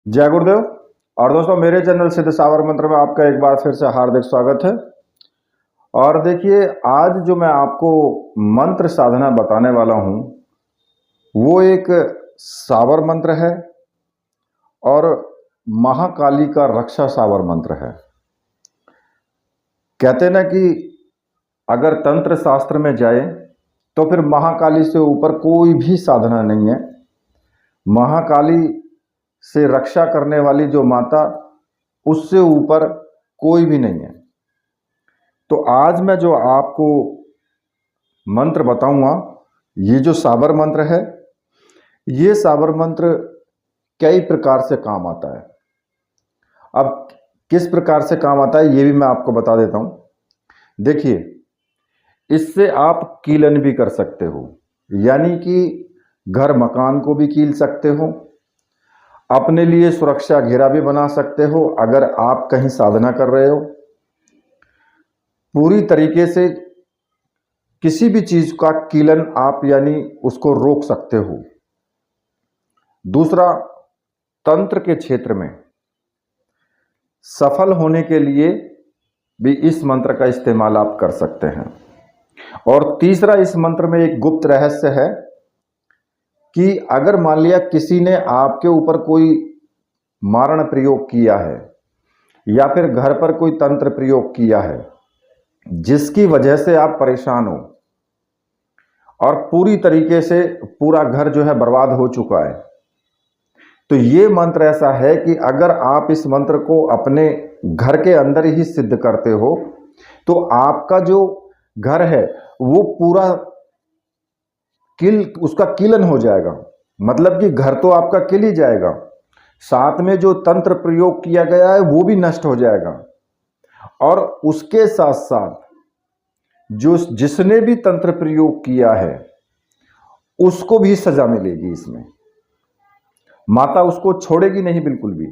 जय गुरुदेव। और दोस्तों, मेरे चैनल सिद्ध सावर मंत्र में आपका एक बार फिर से हार्दिक स्वागत है। और देखिए, आज जो मैं आपको मंत्र साधना बताने वाला हूं वो एक सावर मंत्र है और महाकाली का रक्षा सावर मंत्र है। कहते ना कि अगर तंत्र शास्त्र में जाए तो फिर महाकाली से ऊपर कोई भी साधना नहीं है। महाकाली से रक्षा करने वाली जो माता, उससे ऊपर कोई भी नहीं है। तो आज मैं जो आपको मंत्र बताऊंगा, ये जो साबर मंत्र है, ये साबर मंत्र कई प्रकार से काम आता है। अब किस प्रकार से काम आता है ये भी मैं आपको बता देता हूं। देखिए, इससे आप कीलन भी कर सकते हो, यानी कि घर मकान को भी कील सकते हो, अपने लिए सुरक्षा घेरा भी बना सकते हो। अगर आप कहीं साधना कर रहे हो, पूरी तरीके से किसी भी चीज का कीलन आप यानी उसको रोक सकते हो। दूसरा, तंत्र के क्षेत्र में सफल होने के लिए भी इस मंत्र का इस्तेमाल आप कर सकते हैं। और तीसरा, इस मंत्र में एक गुप्त रहस्य है कि अगर मान लिया किसी ने आपके ऊपर कोई मारण प्रयोग किया है या फिर घर पर कोई तंत्र प्रयोग किया है जिसकी वजह से आप परेशान हो और पूरी तरीके से पूरा घर जो है बर्बाद हो चुका है, तो ये मंत्र ऐसा है कि अगर आप इस मंत्र को अपने घर के अंदर ही सिद्ध करते हो तो आपका जो घर है वो पूरा उसका कीलन हो जाएगा। मतलब कि घर तो आपका किल ही जाएगा, साथ में जो तंत्र प्रयोग किया गया है वो भी नष्ट हो जाएगा। और उसके साथ साथ जो जिसने भी तंत्र प्रयोग किया है उसको भी सजा मिलेगी। इसमें माता उसको छोड़ेगी नहीं बिल्कुल भी,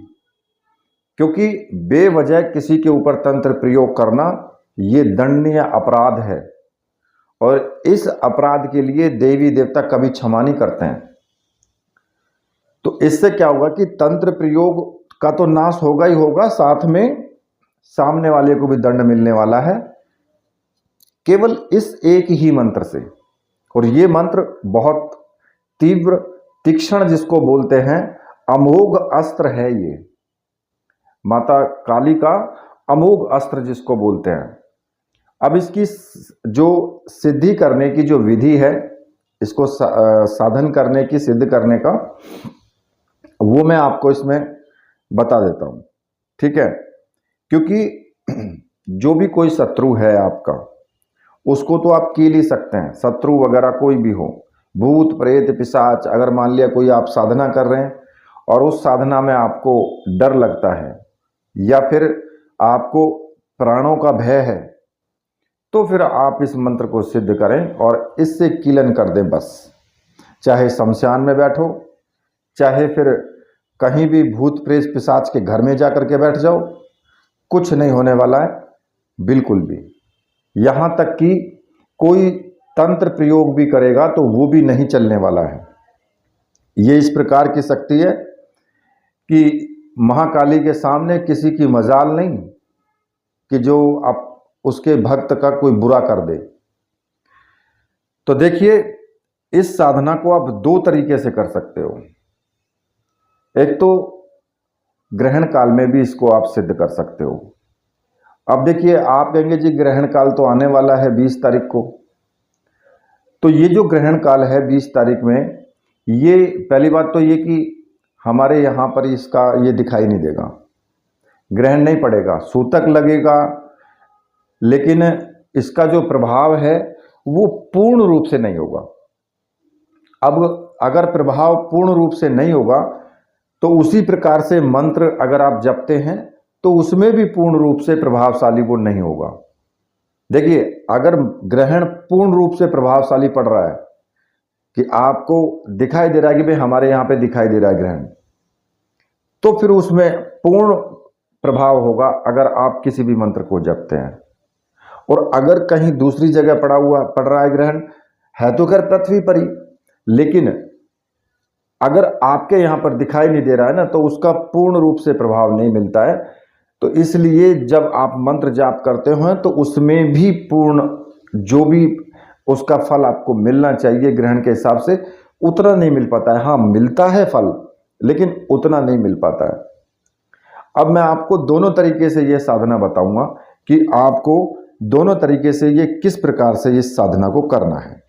क्योंकि बेवजह किसी के ऊपर तंत्र प्रयोग करना ये दंडनीय अपराध है और इस अपराध के लिए देवी देवता कभी क्षमा नहीं करते हैं। तो इससे क्या होगा कि तंत्र प्रयोग का तो नाश होगा ही होगा, साथ में सामने वाले को भी दंड मिलने वाला है, केवल इस एक ही मंत्र से। और ये मंत्र बहुत तीव्र तीक्ष्ण, जिसको बोलते हैं अमोघ अस्त्र है। ये माता काली का अमोघ अस्त्र जिसको बोलते हैं। अब इसकी जो सिद्धि करने की जो विधि है, इसको साधन करने की, सिद्ध करने का, वो मैं आपको इसमें बता देता हूं, ठीक है। क्योंकि जो भी कोई शत्रु है आपका, उसको तो आप कील ही सकते हैं। शत्रु वगैरह कोई भी हो, भूत प्रेत पिशाच, अगर मान लिया कोई आप साधना कर रहे हैं और उस साधना में आपको डर लगता है या फिर आपको प्राणों का भय है, तो फिर आप इस मंत्र को सिद्ध करें और इससे कीलन कर दें बस। चाहे शमशान में बैठो, चाहे फिर कहीं भी भूत प्रेत पिशाच के घर में जाकर के बैठ जाओ, कुछ नहीं होने वाला है बिल्कुल भी। यहां तक कि कोई तंत्र प्रयोग भी करेगा तो वो भी नहीं चलने वाला है। ये इस प्रकार की शक्ति है कि महाकाली के सामने किसी की मजाल नहीं कि जो आप उसके भक्त का कोई बुरा कर दे। तो देखिए, इस साधना को आप दो तरीके से कर सकते हो। एक तो ग्रहण काल में भी इसको आप सिद्ध कर सकते हो। अब देखिए, आप कहेंगे जी ग्रहण काल तो आने वाला है 20 तारीख को, तो ये जो ग्रहण काल है 20 तारीख में, ये पहली बात तो ये कि हमारे यहाँ पर इसका ये दिखाई नहीं देगा, ग्रहण नहीं पड़ेगा, सूतक लगेगा, लेकिन इसका जो प्रभाव है वो पूर्ण रूप से नहीं होगा। अब अगर प्रभाव पूर्ण रूप से नहीं होगा तो उसी प्रकार से मंत्र अगर आप जपते हैं तो उसमें भी पूर्ण रूप से प्रभावशाली वो नहीं होगा। देखिए, अगर ग्रहण पूर्ण रूप से प्रभावशाली पड़ रहा है कि आपको दिखाई दे रहा है कि भाई हमारे यहाँ पे दिखाई दे रहा है ग्रहण, तो फिर उसमें पूर्ण प्रभाव होगा अगर आप किसी भी मंत्र को जपते हैं। और अगर कहीं दूसरी जगह पड़ रहा है ग्रहण, है तो खैर पृथ्वी पर ही, लेकिन अगर आपके यहाँ पर दिखाई नहीं दे रहा है ना, तो उसका पूर्ण रूप से प्रभाव नहीं मिलता है। तो इसलिए जब आप मंत्र जाप करते हो तो उसमें भी पूर्ण जो भी उसका फल आपको मिलना चाहिए ग्रहण के हिसाब से, उतना नहीं मिल पाता है। हाँ, मिलता है फल, लेकिन उतना नहीं मिल पाता है। अब मैं आपको दोनों तरीके से ये साधना बताऊंगा कि आपको दोनों तरीके से ये किस प्रकार से इस साधना को करना है।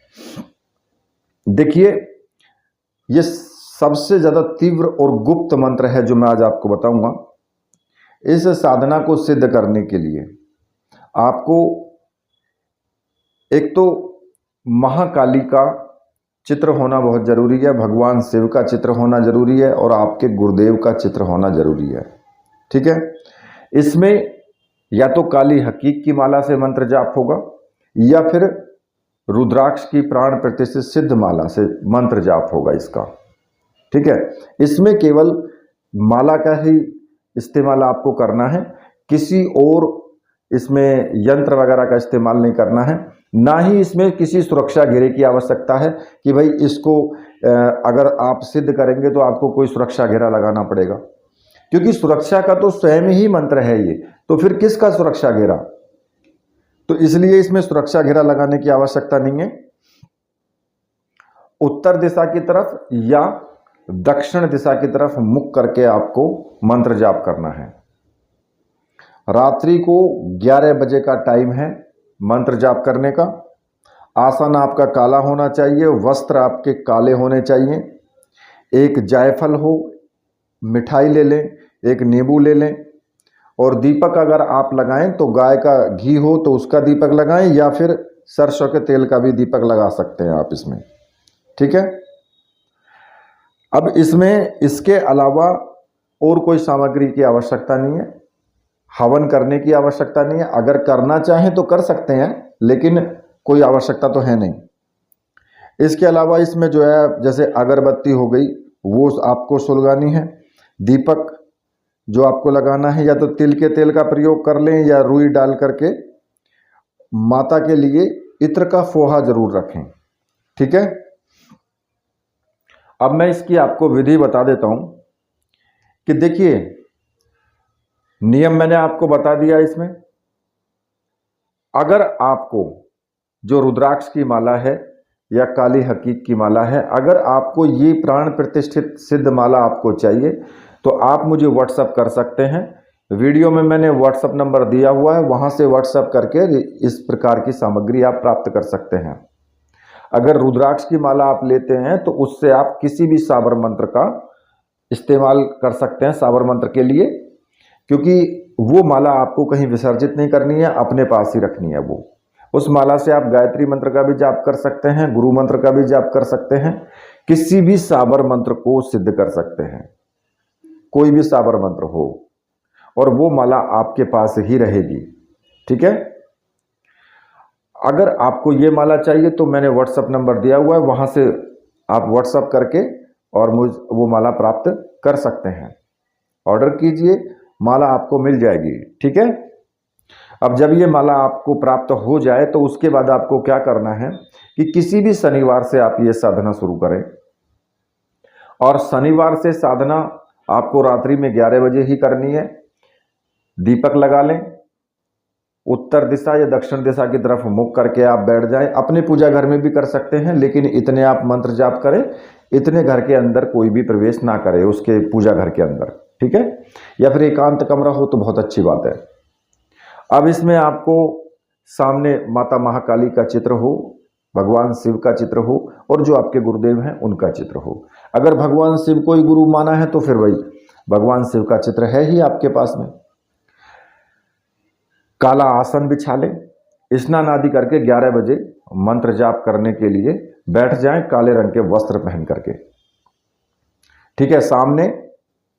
देखिए, ये सबसे ज्यादा तीव्र और गुप्त मंत्र है जो मैं आज आपको बताऊंगा। इस साधना को सिद्ध करने के लिए आपको एक तो महाकाली का चित्र होना बहुत जरूरी है, भगवान शिव का चित्र होना जरूरी है, और आपके गुरुदेव का चित्र होना जरूरी है। ठीक है, इसमें या तो काली हकीक की माला से मंत्र जाप होगा, या फिर रुद्राक्ष की प्राण प्रतिष्ठित सिद्ध माला से मंत्र जाप होगा इसका। ठीक है, इसमें केवल माला का ही इस्तेमाल आपको करना है, किसी और इसमें यंत्र वगैरह का इस्तेमाल नहीं करना है। ना ही इसमें किसी सुरक्षा घेरे की आवश्यकता है कि भाई इसको अगर आप सिद्ध करेंगे तो आपको कोई सुरक्षा घेरा लगाना पड़ेगा, क्योंकि सुरक्षा का तो स्वयं ही मंत्र है ये, तो फिर किसका सुरक्षा घेरा। तो इसलिए इसमें सुरक्षा घेरा लगाने की आवश्यकता नहीं है। उत्तर दिशा की तरफ या दक्षिण दिशा की तरफ मुख करके आपको मंत्र जाप करना है। रात्रि को 11 बजे का टाइम है मंत्र जाप करने का। आसन आपका काला होना चाहिए, वस्त्र आपके काले होने चाहिए। एक जायफल हो, मिठाई ले लें, एक नींबू ले लें, और दीपक अगर आप लगाएं तो गाय का घी हो तो उसका दीपक लगाएं, या फिर सरसों के तेल का भी दीपक लगा सकते हैं आप इसमें। ठीक है, अब इसमें इसके अलावा और कोई सामग्री की आवश्यकता नहीं है, हवन करने की आवश्यकता नहीं है। अगर करना चाहें तो कर सकते हैं, लेकिन कोई आवश्यकता तो है नहीं। इसके अलावा इसमें जो है, जैसे अगरबत्ती हो गई वो आपको सुलगानी है। दीपक जो आपको लगाना है, या तो तिल के तेल का प्रयोग कर लें या रुई डाल करके। माता के लिए इत्र का फोहा जरूर रखें। ठीक है, अब मैं इसकी आपको विधि बता देता हूं कि देखिए, नियम मैंने आपको बता दिया। इसमें अगर आपको जो रुद्राक्ष की माला है या काली हकीक की माला है, अगर आपको ये प्राण प्रतिष्ठित सिद्ध माला आपको चाहिए तो आप मुझे व्हाट्सअप कर सकते हैं। वीडियो में मैंने व्हाट्सअप नंबर दिया हुआ है, वहां से व्हाट्सअप करके इस प्रकार की सामग्री आप प्राप्त कर सकते हैं। अगर रुद्राक्ष की माला आप लेते हैं तो उससे आप किसी भी साबर मंत्र का इस्तेमाल कर सकते हैं साबर मंत्र के लिए, क्योंकि वो माला आपको कहीं विसर्जित नहीं करनी है, अपने पास ही रखनी है। वो उस माला से आप गायत्री मंत्र का भी जाप कर सकते हैं, गुरु मंत्र का भी जाप कर सकते हैं, किसी भी साबर मंत्र को सिद्ध कर सकते हैं, कोई भी साबर मंत्र हो, और वो माला आपके पास ही रहेगी। ठीक है, अगर आपको ये माला चाहिए तो मैंने व्हाट्सअप नंबर दिया हुआ है, वहां से आप व्हाट्सअप करके और मुझ वो माला प्राप्त कर सकते हैं। ऑर्डर कीजिए, माला आपको मिल जाएगी। ठीक है, अब जब ये माला आपको प्राप्त हो जाए तो उसके बाद आपको क्या करना है कि किसी भी शनिवार से आप ये साधना शुरू करें, और शनिवार से साधना आपको रात्रि में 11 बजे ही करनी है। दीपक लगा लें, उत्तर दिशा या दक्षिण दिशा की तरफ मुख करके आप बैठ जाएं। अपने पूजा घर में भी कर सकते हैं, लेकिन इतने आप मंत्र जाप करें, इतने घर के अंदर कोई भी प्रवेश ना करे, उसके पूजा घर के अंदर। ठीक है, या फिर एकांत कमरा हो तो बहुत अच्छी बात है। अब इसमें आपको सामने माता महाकाली का चित्र हो, भगवान शिव का चित्र हो, और जो आपके गुरुदेव हैं उनका चित्र हो। अगर भगवान शिव को ही गुरु माना है तो फिर वही भगवान शिव का चित्र है ही आपके पास में। काला आसन बिछा लें, स्नान आदि करके 11 बजे मंत्र जाप करने के लिए बैठ जाएं, काले रंग के वस्त्र पहन करके। ठीक है, सामने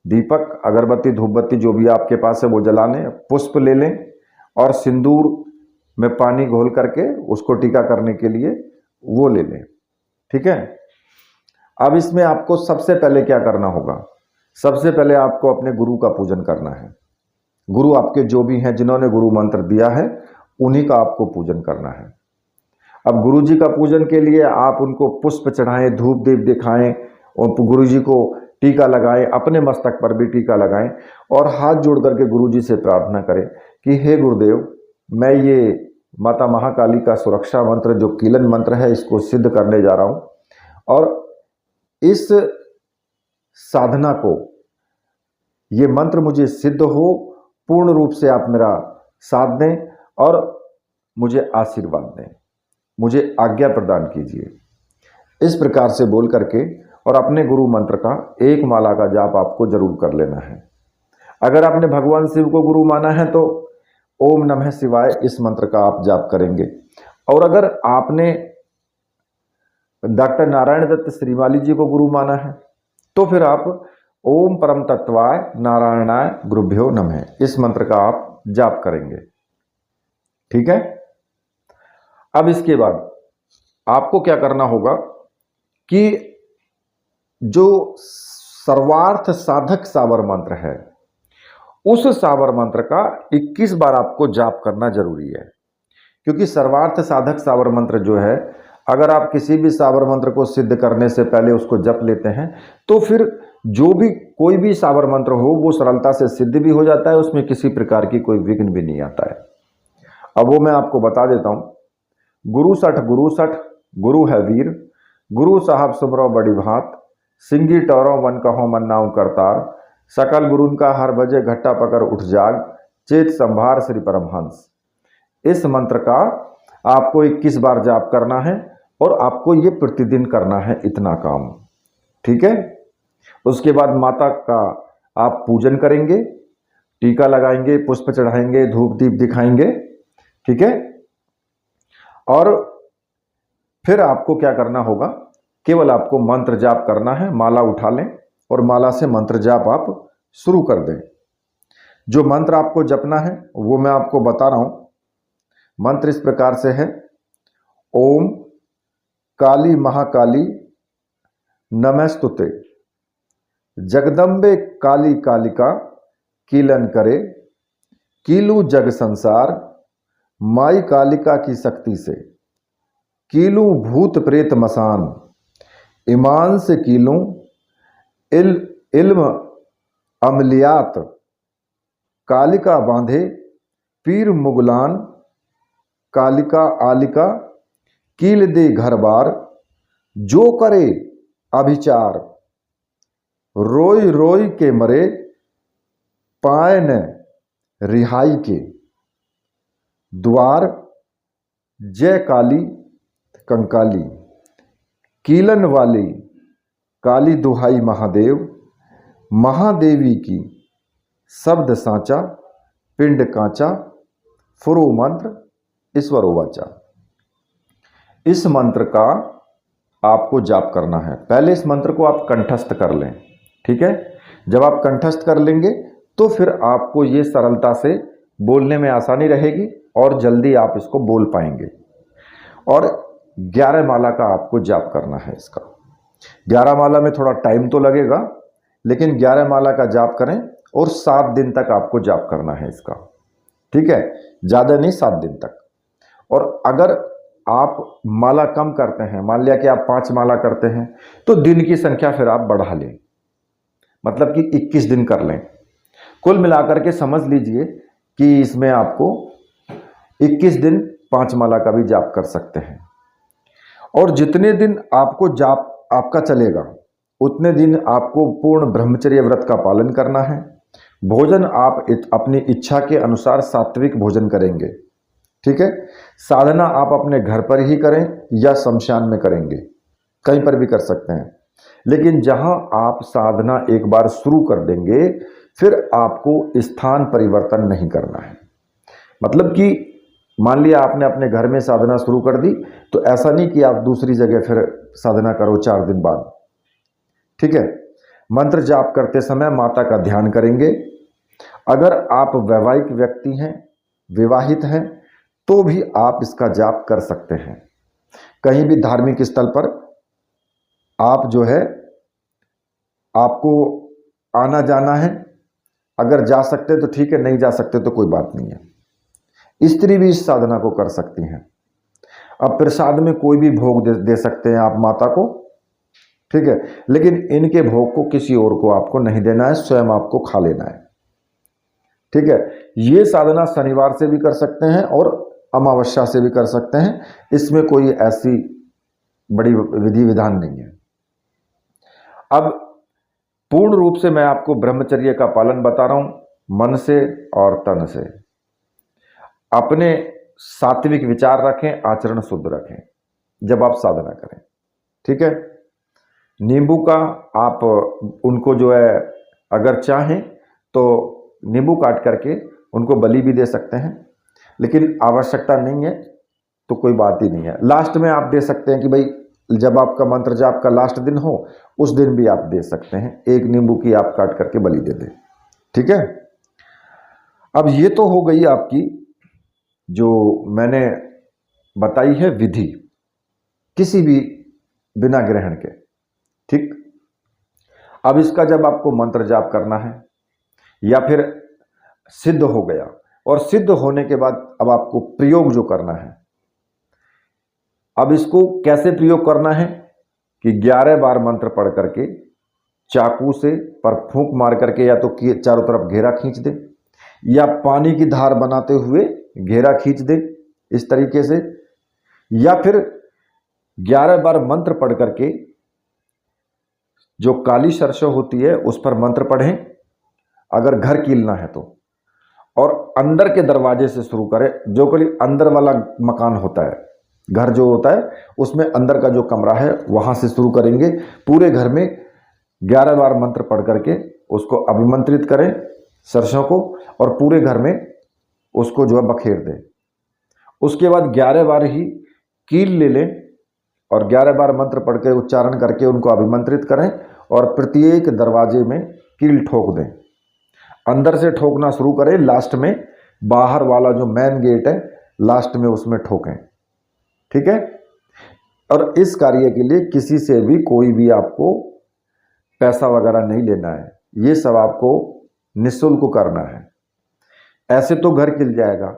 दीपक, अगरबत्ती, धूपबत्ती जो भी आपके पास है वो जला लें, पुष्प ले लें, और सिंदूर में पानी घोल करके उसको टीका करने के लिए वो ले लें। ठीक है, अब इसमें आपको सबसे पहले क्या करना होगा, सबसे पहले आपको अपने गुरु का पूजन करना है। गुरु आपके जो भी हैं, जिन्होंने गुरु मंत्र दिया है, उन्हीं का आपको पूजन करना है। अब गुरु जी का पूजन के लिए आप उनको पुष्प चढ़ाएं, धूप दीप दिखाएं, और गुरुजी को टीका लगाएं, अपने मस्तक पर भी टीका लगाएं और हाथ जोड़ करके गुरुजी से प्रार्थना करें कि हे गुरुदेव, मैं ये माता महाकाली का सुरक्षा मंत्र जो कीलन मंत्र है इसको सिद्ध करने जा रहा हूं और इस साधना को, ये मंत्र मुझे सिद्ध हो, पूर्ण रूप से आप मेरा साथ दें और मुझे आशीर्वाद दें, मुझे आज्ञा प्रदान कीजिए। इस प्रकार से बोल करके और अपने गुरु मंत्र का एक माला का जाप आपको जरूर कर लेना है। अगर आपने भगवान शिव को गुरु माना है तो ओम नमः शिवाय इस मंत्र का आप जाप करेंगे। और अगर आपने डॉक्टर नारायण दत्त श्रीमाली जी को गुरु माना है तो फिर आप ओम परम तत्वाय नारायणाय गुरुभ्यो नमः इस मंत्र का आप जाप करेंगे। ठीक है। अब इसके बाद आपको क्या करना होगा कि जो सर्वार्थ साधक सावर मंत्र है उस सावर मंत्र का 21 बार आपको जाप करना जरूरी है। क्योंकि सर्वार्थ साधक सावर मंत्र जो है, अगर आप किसी भी सावर मंत्र को सिद्ध करने से पहले उसको जप लेते हैं तो फिर जो भी कोई भी सावर मंत्र हो वो सरलता से सिद्ध भी हो जाता है, उसमें किसी प्रकार की कोई विघ्न भी नहीं आता है। अब वो मैं आपको बता देता हूं। गुरु सठ गुरु है वीर, गुरु साहब सुमरो बड़ी भात, सिंगी टौरों वन कहो मन्नाऊ करतार, सकल गुरुन का हर बजे घट्टा पकड़ उठ जाग, चेत संभार श्री परमहंस। इस मंत्र का आपको 21 बार जाप करना है और आपको ये प्रतिदिन करना है, इतना काम। ठीक है। उसके बाद माता का आप पूजन करेंगे, टीका लगाएंगे, पुष्प चढ़ाएंगे, धूप दीप दिखाएंगे। ठीक है। और फिर आपको क्या करना होगा, केवल आपको मंत्र जाप करना है। माला उठा लें और माला से मंत्र जाप आप शुरू कर दें। जो मंत्र आपको जपना है वो मैं आपको बता रहा हूं। मंत्र इस प्रकार से है, ओम काली महाकाली नमस्तुते, जगदम्बे काली कालिका कीलन करे, कीलू जग संसार माई कालिका की शक्ति से, कीलू भूत प्रेत मसान, ईमान से कीलू इल्म अमलियात, कालिका बांधे पीर मुगलान, कालिका आलिका कील दे घर बार, जो करे अभिचार रोई रोई के मरे, पाए न रिहाई के द्वार, जय काली कंकाली कीलन वाली काली दुहाई महादेव, महादेवी की शब्द सांचा, पिंड कांचा, फुरो मंत्र ईश्वरो वाचा। इस मंत्र का आपको जाप करना है। पहले इस मंत्र को आप कंठस्थ कर लें। ठीक है। जब आप कंठस्थ कर लेंगे तो फिर आपको ये सरलता से बोलने में आसानी रहेगी और जल्दी आप इसको बोल पाएंगे। और 11 माला का आपको जाप करना है। इसका 11 माला में थोड़ा टाइम तो लगेगा, लेकिन 11 माला का जाप करें और 7 दिन तक आपको जाप करना है इसका। ठीक है। ज़्यादा नहीं, 7 दिन तक। और अगर आप माला कम करते हैं, मान लिया कि आप 5 माला करते हैं, तो दिन की संख्या फिर आप बढ़ा लें, मतलब कि 21 दिन कर लें। कुल मिलाकर के समझ लीजिए कि इसमें आपको 21 दिन 5 माला का भी जाप कर सकते हैं। और जितने दिन आपको जाप आपका चलेगा उतने दिन आपको पूर्ण ब्रह्मचर्य व्रत का पालन करना है। भोजन आप अपनी इच्छा के अनुसार सात्विक भोजन करेंगे। ठीक है। साधना आप अपने घर पर ही करें या शमशान में करेंगे, कहीं पर भी कर सकते हैं। लेकिन जहां आप साधना एक बार शुरू कर देंगे फिर आपको स्थान परिवर्तन नहीं करना है। मतलब कि मान लिया आपने अपने घर में साधना शुरू कर दी, तो ऐसा नहीं कि आप दूसरी जगह फिर साधना करो 4 दिन बाद। ठीक है। मंत्र जाप करते समय माता का ध्यान करेंगे। अगर आप वैवाहिक व्यक्ति हैं, विवाहित हैं, तो भी आप इसका जाप कर सकते हैं। कहीं भी धार्मिक स्थल पर आप जो है आपको आना जाना है, अगर जा सकते तो ठीक है, नहीं जा सकते तो कोई बात नहीं है। स्त्री भी इस साधना को कर सकती हैं। अब प्रसाद में कोई भी भोग दे सकते हैं आप माता को। ठीक है। लेकिन इनके भोग को किसी और को आपको नहीं देना है, स्वयं आपको खा लेना है। ठीक है। ये साधना शनिवार से भी कर सकते हैं और अमावस्या से भी कर सकते हैं, इसमें कोई ऐसी बड़ी विधि विधान नहीं है। अब पूर्ण रूप से मैं आपको ब्रह्मचर्य का पालन बता रहा हूं, मन से और तन से। अपने सात्विक विचार रखें, आचरण शुद्ध रखें जब आप साधना करें। ठीक है। नींबू का आप उनको जो है अगर चाहें तो नींबू काट करके उनको बलि भी दे सकते हैं, लेकिन आवश्यकता नहीं है तो कोई बात ही नहीं है। लास्ट में आप दे सकते हैं कि भाई जब आपका मंत्र जाप का लास्ट दिन हो उस दिन भी आप दे सकते हैं, एक नींबू की आप काट करके बलि दे दें। ठीक है। अब ये तो हो गई आपकी जो मैंने बताई है विधि, किसी भी बिना ग्रहण के। ठीक। अब इसका जब आपको मंत्र जाप करना है या फिर सिद्ध हो गया, और सिद्ध होने के बाद अब आपको प्रयोग जो करना है, अब इसको कैसे प्रयोग करना है कि 11 बार मंत्र पढ़ करके चाकू से पर फूंक मार करके या तो चारों तरफ घेरा खींच दे, या पानी की धार बनाते हुए घेरा खींच दे इस तरीके से, या फिर 11 बार मंत्र पढ़ करके जो काली सरसों होती है उस पर मंत्र पढ़ें अगर घर कीलना है तो, और अंदर के दरवाजे से शुरू करें। जो कोई अंदर वाला मकान होता है, घर जो होता है उसमें अंदर का जो कमरा है वहां से शुरू करेंगे। पूरे घर में 11 बार मंत्र पढ़ करके उसको अभिमंत्रित करें सरसों को, और पूरे घर में उसको जो है बखेर दें। उसके बाद 11 बार ही कील ले लें और 11 बार मंत्र पढ़ के उच्चारण करके उनको अभिमंत्रित करें, और प्रत्येक दरवाजे में कील ठोक दें। अंदर से ठोकना शुरू करें, लास्ट में बाहर वाला जो मेन गेट है लास्ट में उसमें ठोकें। ठीक है। और इस कार्य के लिए किसी से भी कोई भी आपको पैसा वगैरह नहीं लेना है, ये सब आपको निःशुल्क करना है। ऐसे तो घर खिल जाएगा,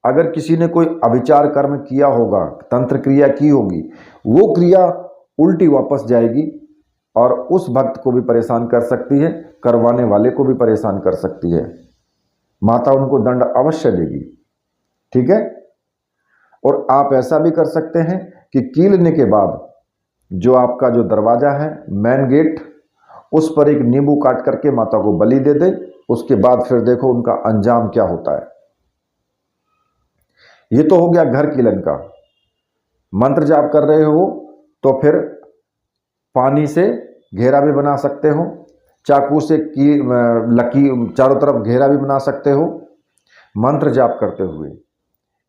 अगर किसी ने कोई अभिचार कर्म किया होगा, तंत्र क्रिया की होगी, वो क्रिया उल्टी वापस जाएगी और उस भक्त को भी परेशान कर सकती है, करवाने वाले को भी परेशान कर सकती है। माता उनको दंड अवश्य देगी। ठीक है। और आप ऐसा भी कर सकते हैं कि कीलने के बाद जो आपका जो दरवाजा है मेन गेट, उस पर एक नींबू काट करके माता को बलि दे दे। उसके बाद फिर देखो उनका अंजाम क्या होता है। ये तो हो गया घर कीलन का। मंत्र जाप कर रहे हो तो फिर पानी से घेरा भी बना सकते हो, चाकू से लकी चारों तरफ घेरा भी बना सकते हो मंत्र जाप करते हुए,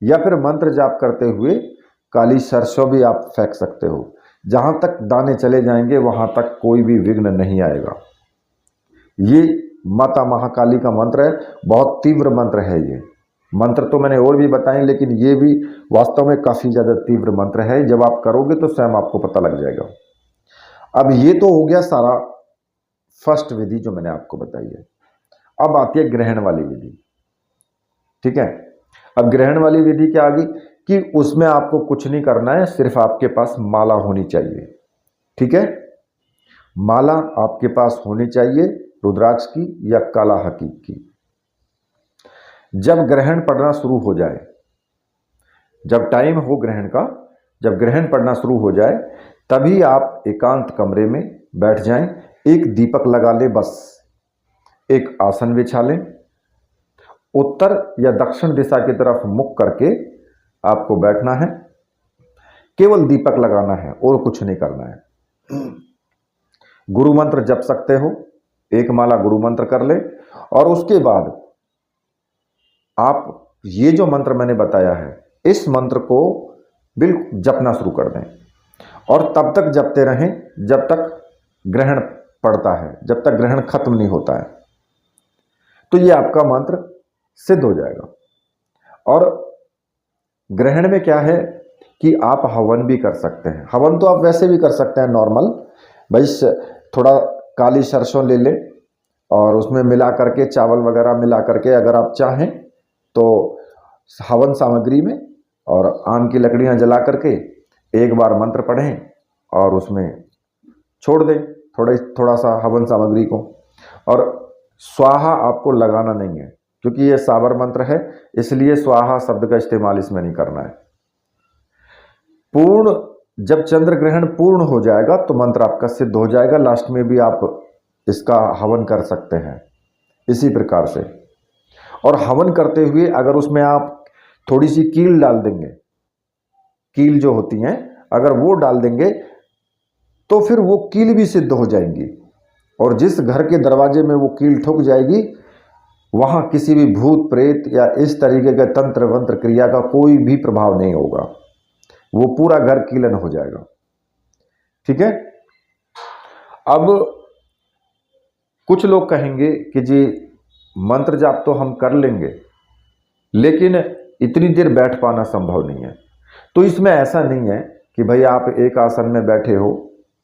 या फिर मंत्र जाप करते हुए काली सरसों भी आप फेंक सकते हो। जहां तक दाने चले जाएंगे वहां तक कोई भी विघ्न नहीं आएगा। ये माता महाकाली का मंत्र है, बहुत तीव्र मंत्र है। ये मंत्र तो मैंने और भी बताए, लेकिन ये भी वास्तव में काफी ज्यादा तीव्र मंत्र है। जब आप करोगे तो स्वयं आपको पता लग जाएगा। अब ये तो हो गया सारा फर्स्ट विधि जो मैंने आपको बताई है। अब आती है ग्रहण वाली विधि। ठीक है। अब ग्रहण वाली विधि क्या आ गई कि उसमें आपको कुछ नहीं करना है, सिर्फ आपके पास माला होनी चाहिए। ठीक है। माला आपके पास होनी चाहिए रुद्राक्ष की या काला हकीक की। जब ग्रहण पड़ना शुरू हो जाए, जब टाइम हो ग्रहण का, जब ग्रहण पड़ना शुरू हो जाए तभी आप एकांत कमरे में बैठ जाएं, एक दीपक लगा लें, बस एक आसन बिछा लें, उत्तर या दक्षिण दिशा की तरफ मुख करके आपको बैठना है, केवल दीपक लगाना है और कुछ नहीं करना है। गुरु मंत्र जप सकते हो, एक माला गुरु मंत्र कर ले, और उसके बाद आप ये जो मंत्र मैंने बताया है इस मंत्र को बिल्कुल जपना शुरू कर दें, और तब तक जपते रहें जब तक ग्रहण पड़ता है, जब तक ग्रहण खत्म नहीं होता है। तो ये आपका मंत्र सिद्ध हो जाएगा। और ग्रहण में क्या है कि आप हवन भी कर सकते हैं। हवन तो आप वैसे भी कर सकते हैं नॉर्मल, भाई थोड़ा काली सरसों ले लें और उसमें मिला करके चावल वगैरह मिला करके अगर आप चाहें तो हवन सामग्री में, और आम की लकड़ियां जला करके एक बार मंत्र पढ़ें और उसमें छोड़ दें थोड़ा सा हवन सामग्री को। और स्वाहा आपको लगाना नहीं है, क्योंकि ये साबर मंत्र है, इसलिए स्वाहा शब्द का इस्तेमाल इसमें नहीं करना है। पूर्ण, जब चंद्र ग्रहण पूर्ण हो जाएगा तो मंत्र आपका सिद्ध हो जाएगा। लास्ट में भी आप इसका हवन कर सकते हैं इसी प्रकार से। और हवन करते हुए अगर उसमें आप थोड़ी सी कील डाल देंगे, कील जो होती हैं अगर वो डाल देंगे तो फिर वो कील भी सिद्ध हो जाएंगी। और जिस घर के दरवाजे में वो कील ठुक जाएगी वहां किसी भी भूत प्रेत या इस तरीके के तंत्र वंत्र क्रिया का कोई भी प्रभाव नहीं होगा, वो पूरा घर कीलन हो जाएगा। ठीक है। अब कुछ लोग कहेंगे कि जी मंत्र जाप तो हम कर लेंगे लेकिन इतनी देर बैठ पाना संभव नहीं है। तो इसमें ऐसा नहीं है कि भाई आप एक आसन में बैठे हो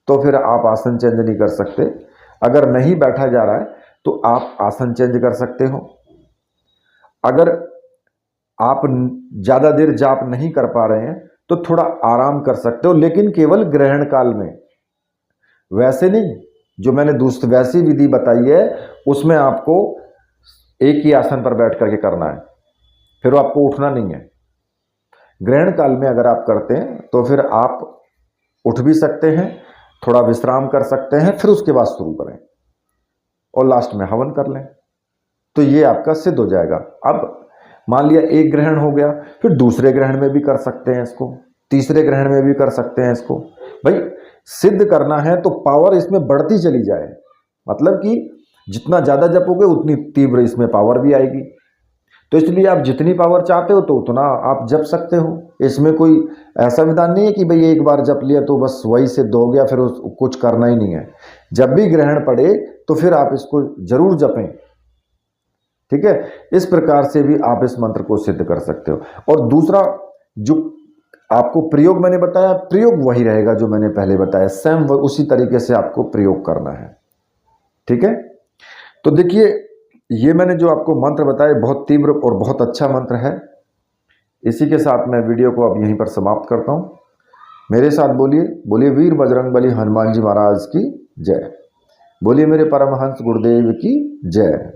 तो फिर आप आसन चेंज नहीं कर सकते। अगर नहीं बैठा जा रहा है तो आप आसन चेंज कर सकते हो। अगर आप ज़्यादा देर जाप नहीं कर पा रहे हैं तो थोड़ा आराम कर सकते हो, लेकिन केवल ग्रहण काल में। वैसे नहीं, जो मैंने दूसरी वैसी विधि बताई है उसमें आपको एक ही आसन पर बैठ करके करना है, फिर आपको उठना नहीं है। ग्रहण काल में अगर आप करते हैं तो फिर आप उठ भी सकते हैं, थोड़ा विश्राम कर सकते हैं, फिर उसके बाद शुरू करें और लास्ट में हवन कर लें तो ये आपका सिद्ध हो जाएगा। अब मान लिया एक ग्रहण हो गया, फिर दूसरे ग्रहण में भी कर सकते हैं इसको, तीसरे ग्रहण में भी कर सकते हैं इसको। भाई सिद्ध करना है तो पावर इसमें बढ़ती चली जाए, मतलब कि जितना ज़्यादा जपोगे उतनी तीव्र इसमें पावर भी आएगी। तो इसलिए आप जितनी पावर चाहते हो तो उतना आप जप सकते हो। इसमें कोई ऐसा विधान नहीं है कि भाई एक बार जप लिया तो बस वही सिद्ध हो गया, फिर कुछ करना ही नहीं है। जब भी ग्रहण पड़े तो फिर आप इसको जरूर जपें। ठीक है। इस प्रकार से भी आप इस मंत्र को सिद्ध कर सकते हो। और दूसरा जो आपको प्रयोग मैंने बताया, प्रयोग वही रहेगा जो मैंने पहले बताया, सेम उसी तरीके से आपको प्रयोग करना है। ठीक है। तो देखिए ये मैंने जो आपको मंत्र बताया बहुत तीव्र और बहुत अच्छा मंत्र है। इसी के साथ मैं वीडियो को अब यहीं पर समाप्त करता हूं। मेरे साथ बोलिए, बोलिए वीर बजरंगबली हनुमान जी महाराज की जय। बोलिए मेरे परमहंस गुरुदेव की जय।